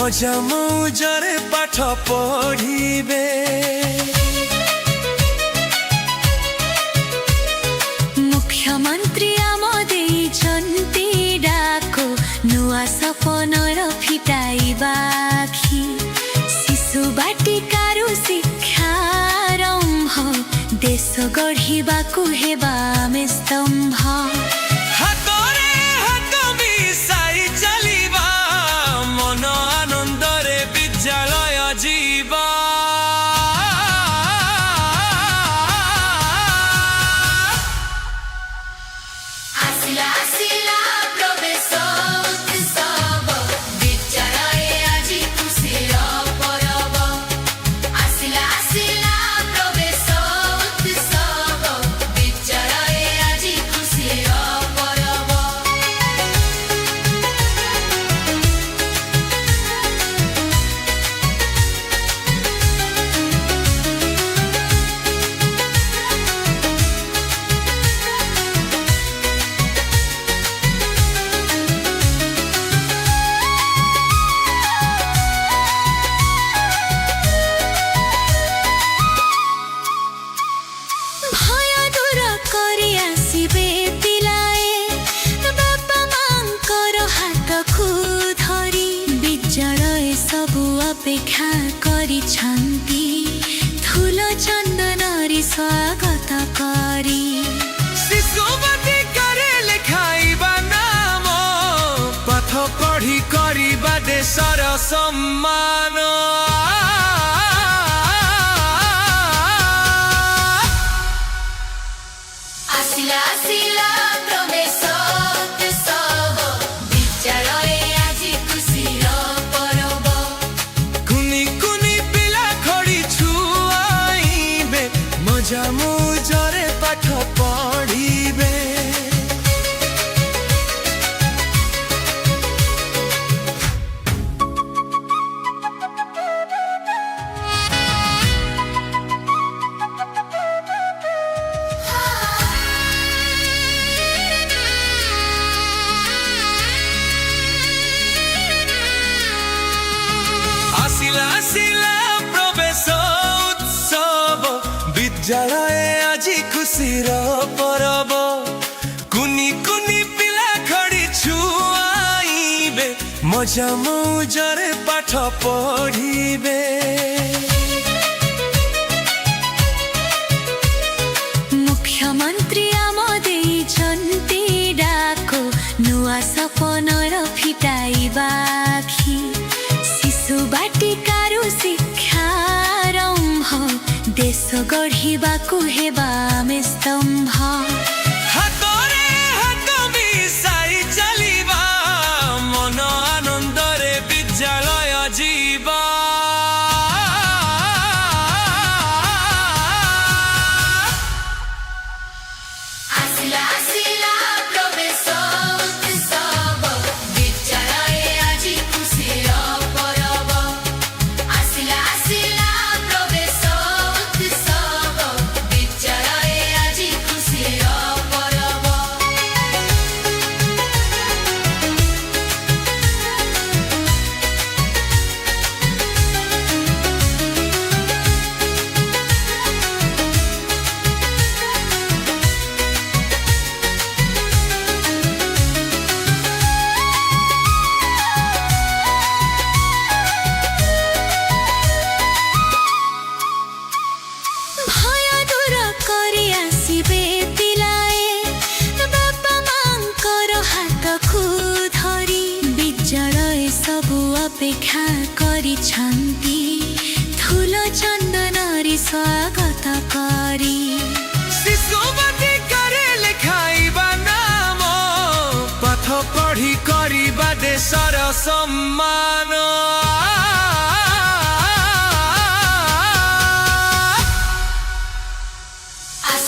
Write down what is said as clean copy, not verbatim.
मजा मौजरे पाठ पढ़िबे। मुख्यमंत्री आम देइछन्ति डाको नुआ सपनर फिटाइबाखि शिशु बाटिकारु शिक्षारंभ देश गढ़िबाकु हेबा आमे स्तंभ। हातरे हात मिसाई चलिबा मन आनंदरे विद्यालय जीवा। आसिला आसिला प्रवेश उत्सव विद्यालय आजि खुशीर परब। आसिला आसिला प्रवेश उत्सव विद्यालय आजि खुशीर परब। भय दूर करि आसिबे पिलाए बापा मांकर हातकु धरि विद्यालय सबु अपेक्षा गरिछन्ति ठुल चन्दनरी स्वागत करी। शिशु बाटिकारे लेखाइबा नाम पाठ पढ़ी करिबा देशर सम्मान। आसिला आसिला प्रवेश उत्सव विद्यालय आजि खुशीर परब। कुनी कुनी पिला खड़ी छुआइबे मजा मौजरे पाठ पढ़िबे। आसिला आसिला प्रवेश उत्सव विद्यालय आजि खुशीर परब। कुनी कुनी पिला खड़ी छुआइबे मजा मौजरे पाठ पढ़िबे। मुख्यमंत्री आम देइछन्ति डाको नुआ सपनर फिटाइबाखि शिशु बाटिकारु शिक्षारंभ देश गढ़िबाकु हेबा आमे स्तंभ। हातरे हात मिसाई चलिबा मन आनंदरे विद्यालय जीवा। आसिला आसिला प्रवेश उत्सव विद्यालय आजि खुशीर परब। आसिला आसिला प्रवेश उत्सव विद्यालय आजि खुशीर परब। भय दूर करि आसिबे पिलाए बापा मांकर हातकु धरि विद्यालय सबु अपेक्षा गरिछन्ति ठुल चन्दनरी स्वागत करी। शिशु बाटिकारे लेखाइबा नाम पाठ पढ़ी करिबा देशर सम्मान।